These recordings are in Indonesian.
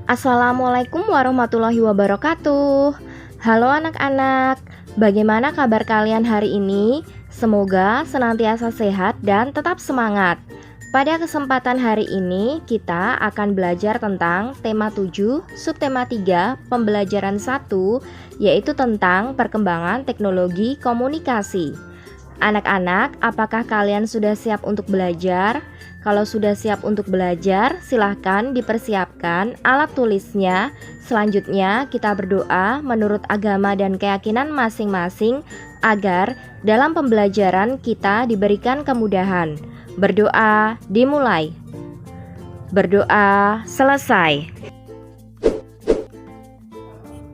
Assalamualaikum warahmatullahi wabarakatuh. Halo anak-anak, bagaimana kabar kalian hari ini? Semoga senantiasa sehat dan tetap semangat. Pada kesempatan hari ini, kita akan belajar tentang tema 7, subtema 3, pembelajaran 1, yaitu tentang perkembangan teknologi komunikasi. Anak-anak, apakah kalian sudah siap untuk belajar? Kalau sudah siap untuk belajar, silahkan dipersiapkan alat tulisnya. Selanjutnya, kita berdoa menurut agama dan keyakinan masing-masing agar dalam pembelajaran kita diberikan kemudahan. Berdoa dimulai. Berdoa selesai.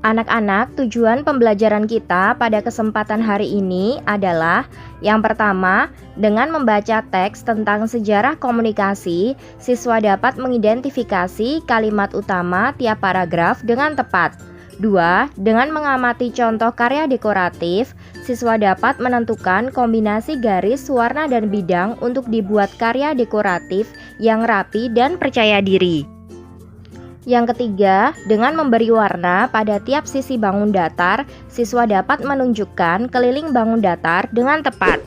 Anak-anak, tujuan pembelajaran kita pada kesempatan hari ini adalah yang pertama, dengan membaca teks tentang sejarah komunikasi, siswa dapat mengidentifikasi kalimat utama tiap paragraf dengan tepat. 2. Dengan mengamati contoh karya dekoratif, siswa dapat menentukan kombinasi garis, warna, dan bidang untuk dibuat karya dekoratif yang rapi dan percaya diri. Yang ketiga, dengan memberi warna pada tiap sisi bangun datar, siswa dapat menunjukkan keliling bangun datar dengan tepat.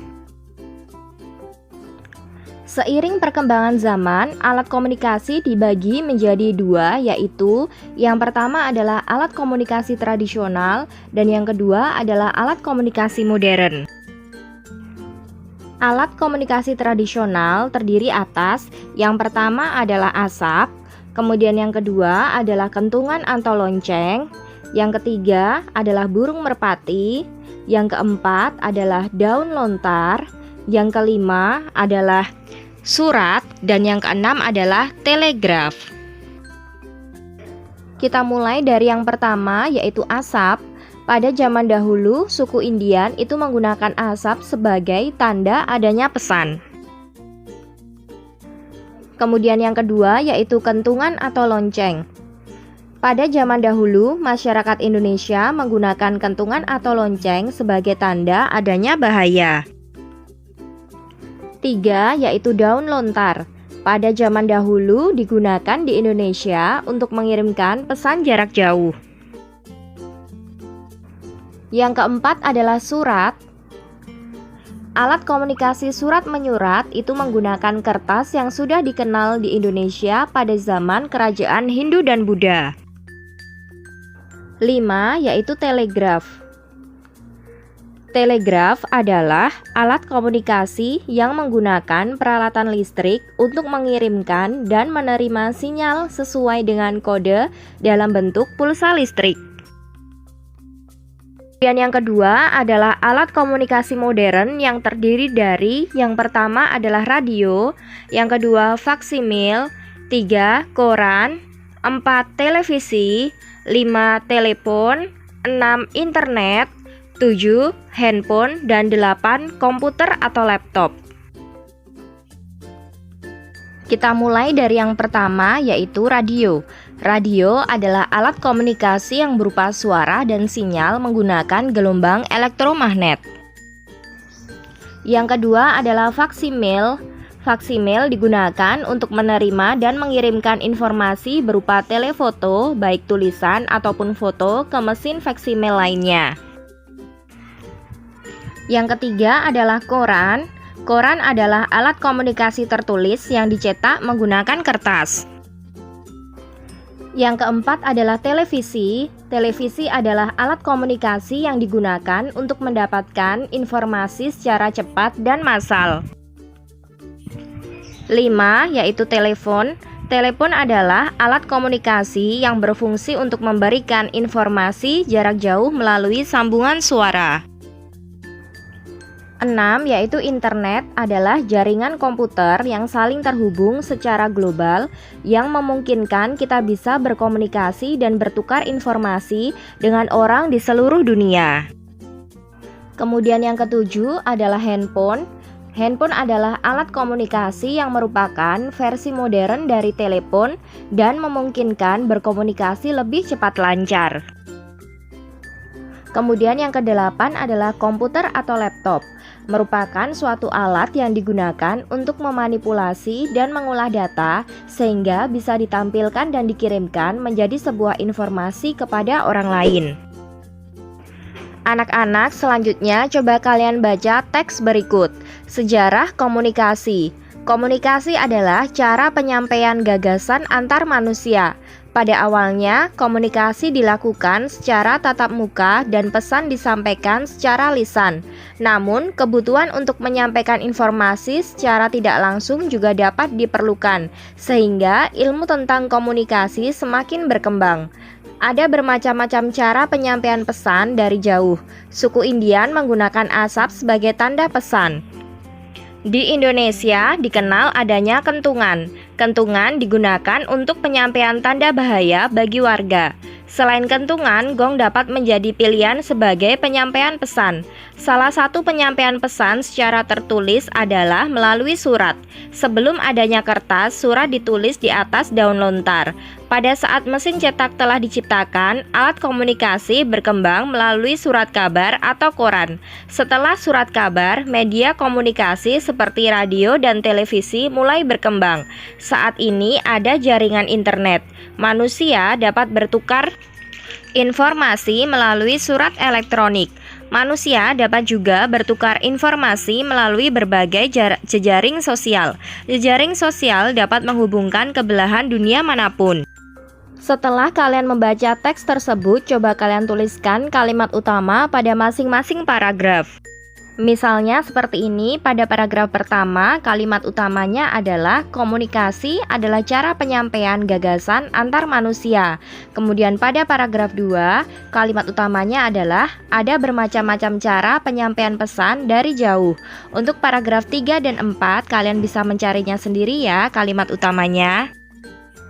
Seiring perkembangan zaman, alat komunikasi dibagi menjadi dua, yaitu yang pertama adalah alat komunikasi tradisional dan yang kedua adalah alat komunikasi modern. Alat komunikasi tradisional terdiri atas yang pertama adalah asap, kemudian yang kedua adalah kentungan atau lonceng, yang ketiga adalah burung merpati, yang keempat adalah daun lontar, yang kelima adalah surat, dan yang keenam adalah telegraf. Kita mulai dari yang pertama, yaitu asap. Pada zaman dahulu, suku Indian itu menggunakan asap sebagai tanda adanya pesan. Kemudian yang kedua yaitu kentungan atau lonceng. Pada zaman dahulu, masyarakat Indonesia menggunakan kentungan atau lonceng sebagai tanda adanya bahaya. 3. Yaitu daun lontar. Pada zaman dahulu digunakan di Indonesia untuk mengirimkan pesan jarak jauh. Yang keempat adalah surat. Alat komunikasi surat menyurat itu menggunakan kertas yang sudah dikenal di Indonesia pada zaman kerajaan Hindu dan Buddha. 5. Yaitu telegraf. Telegraf adalah alat komunikasi yang menggunakan peralatan listrik untuk mengirimkan dan menerima sinyal sesuai dengan kode dalam bentuk pulsa listrik. Dan yang kedua adalah alat komunikasi modern yang terdiri dari yang pertama adalah radio, yang kedua faksimil, 3 koran, 4 televisi, 5 telepon, 6 internet, 7 handphone, dan 8 komputer atau laptop. Kita mulai dari yang pertama yaitu radio. Radio adalah alat komunikasi yang berupa suara dan sinyal menggunakan gelombang elektromagnet. Yang kedua adalah faksimil. Faksimil digunakan untuk menerima dan mengirimkan informasi berupa telefoto, baik tulisan ataupun foto, ke mesin faksimil lainnya. Yang ketiga adalah koran. Koran adalah alat komunikasi tertulis yang dicetak menggunakan kertas. Yang keempat adalah televisi. Televisi adalah alat komunikasi yang digunakan untuk mendapatkan informasi secara cepat dan massal. 5. Yaitu telepon. Telepon adalah alat komunikasi yang berfungsi untuk memberikan informasi jarak jauh melalui sambungan suara. 6. Yaitu internet adalah jaringan komputer yang saling terhubung secara global yang memungkinkan kita bisa berkomunikasi dan bertukar informasi dengan orang di seluruh dunia. Kemudian yang ketujuh adalah handphone. Handphone adalah alat komunikasi yang merupakan versi modern dari telepon dan memungkinkan berkomunikasi lebih cepat lancar. Kemudian yang kedelapan adalah komputer atau laptop. merupakan suatu alat yang digunakan untuk memanipulasi dan mengolah data sehingga bisa ditampilkan dan dikirimkan menjadi sebuah informasi kepada orang lain. Anak-anak, selanjutnya coba kalian baca teks berikut. Sejarah komunikasi. Komunikasi adalah cara penyampaian gagasan antar manusia. Pada awalnya, komunikasi dilakukan secara tatap muka dan pesan disampaikan secara lisan. Namun, kebutuhan untuk menyampaikan informasi secara tidak langsung juga dapat diperlukan, sehingga ilmu tentang komunikasi semakin berkembang. Ada bermacam-macam cara penyampaian pesan dari jauh. Suku Indian menggunakan asap sebagai tanda pesan. Di Indonesia dikenal adanya kentungan. Kentungan digunakan untuk penyampaian tanda bahaya bagi warga. Selain kentungan, gong dapat menjadi pilihan sebagai penyampaian pesan. Salah satu penyampaian pesan secara tertulis adalah melalui surat. Sebelum adanya kertas, surat ditulis di atas daun lontar. Pada saat mesin cetak telah diciptakan, alat komunikasi berkembang melalui surat kabar atau koran. Setelah surat kabar, media komunikasi seperti radio dan televisi mulai berkembang. Saat ini ada jaringan internet. Manusia dapat bertukar informasi melalui surat elektronik. Manusia dapat juga bertukar informasi melalui berbagai jejaring sosial. Jejaring sosial dapat menghubungkan ke belahan dunia manapun. Setelah kalian membaca teks tersebut, coba kalian tuliskan kalimat utama pada masing-masing paragraf. Misalnya seperti ini, pada paragraf pertama, kalimat utamanya adalah komunikasi adalah cara penyampaian gagasan antar manusia. Kemudian pada paragraf 2, kalimat utamanya adalah ada bermacam-macam cara penyampaian pesan dari jauh. Untuk paragraf 3 dan 4, kalian bisa mencarinya sendiri ya kalimat utamanya.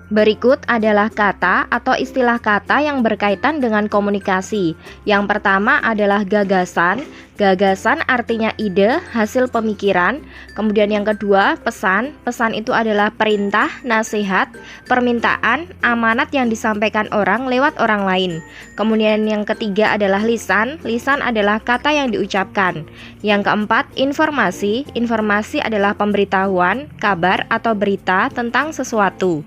Berikut adalah kata atau istilah kata yang berkaitan dengan komunikasi. Yang pertama adalah gagasan. Gagasan artinya ide, hasil pemikiran. Kemudian yang kedua, pesan. Pesan itu adalah perintah, nasihat, permintaan, amanat yang disampaikan orang lewat orang lain. Kemudian yang ketiga adalah lisan. Lisan adalah kata yang diucapkan. Yang keempat, informasi. Informasi adalah pemberitahuan, kabar atau berita tentang sesuatu.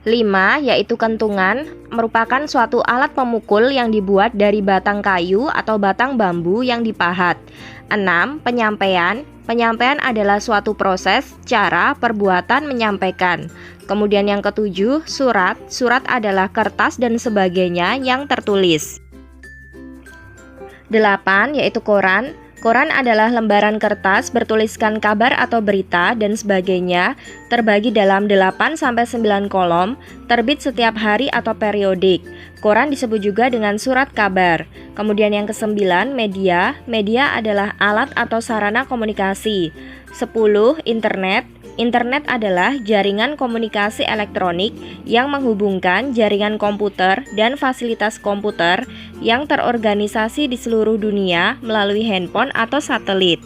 5. Yaitu kentungan, merupakan suatu alat pemukul yang dibuat dari batang kayu atau batang bambu yang dipahat. 6. Penyampaian. Penyampaian adalah suatu proses, cara, perbuatan menyampaikan. Kemudian yang ketujuh, surat. Surat adalah kertas dan sebagainya yang tertulis. 8. Yaitu koran. Koran adalah lembaran kertas bertuliskan kabar atau berita dan sebagainya, terbagi dalam 8-9 kolom, terbit setiap hari atau periodik. Koran disebut juga dengan surat kabar. Kemudian yang ke-9, media. Media adalah alat atau sarana komunikasi. 10. Internet. Internet adalah jaringan komunikasi elektronik yang menghubungkan jaringan komputer dan fasilitas komputer yang terorganisasi di seluruh dunia melalui handphone atau satelit.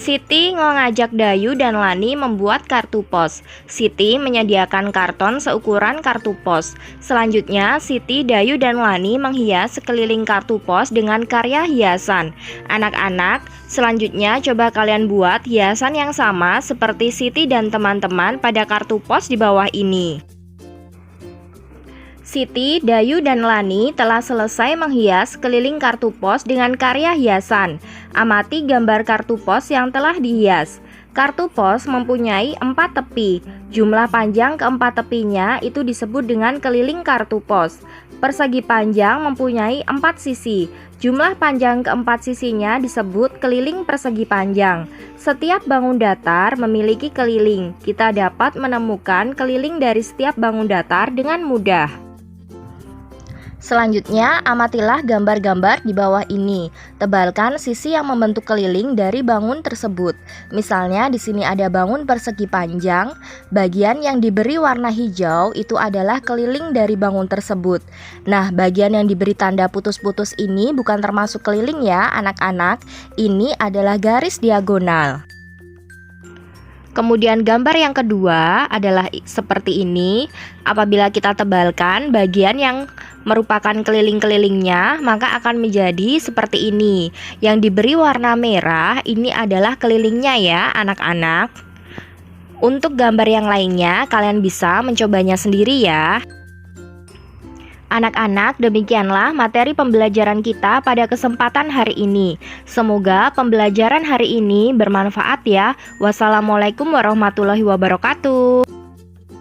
Siti mengajak Dayu dan Lani membuat kartu pos. Siti menyediakan karton seukuran kartu pos. Selanjutnya, Siti, Dayu, dan Lani menghias sekeliling kartu pos dengan karya hiasan. Anak-anak, selanjutnya coba kalian buat hiasan yang sama seperti Siti dan teman-teman pada kartu pos di bawah ini. Siti, Dayu, dan Lani telah selesai menghias keliling kartu pos dengan karya hiasan. Amati gambar kartu pos yang telah dihias. Kartu pos mempunyai 4 tepi. Jumlah panjang keempat tepinya itu disebut dengan keliling kartu pos. Persegi panjang mempunyai 4 sisi. Jumlah panjang keempat sisinya disebut keliling persegi panjang. Setiap bangun datar memiliki keliling. Kita dapat menemukan keliling dari setiap bangun datar dengan mudah. Selanjutnya, amatilah gambar-gambar di bawah ini. Tebalkan sisi yang membentuk keliling dari bangun tersebut. Misalnya di sini ada bangun persegi panjang. Bagian yang diberi warna hijau itu adalah keliling dari bangun tersebut. Nah, bagian yang diberi tanda putus-putus ini bukan termasuk keliling ya, anak-anak. Ini adalah garis diagonal. Kemudian gambar yang kedua adalah seperti ini. Apabila kita tebalkan bagian yang merupakan keliling-kelilingnya, maka akan menjadi seperti ini. Yang diberi warna merah ini adalah kelilingnya ya anak-anak. Untuk gambar yang lainnya kalian bisa mencobanya sendiri ya. Anak-anak, demikianlah materi pembelajaran kita pada kesempatan hari ini. Semoga pembelajaran hari ini bermanfaat ya. Wassalamualaikum warahmatullahi wabarakatuh.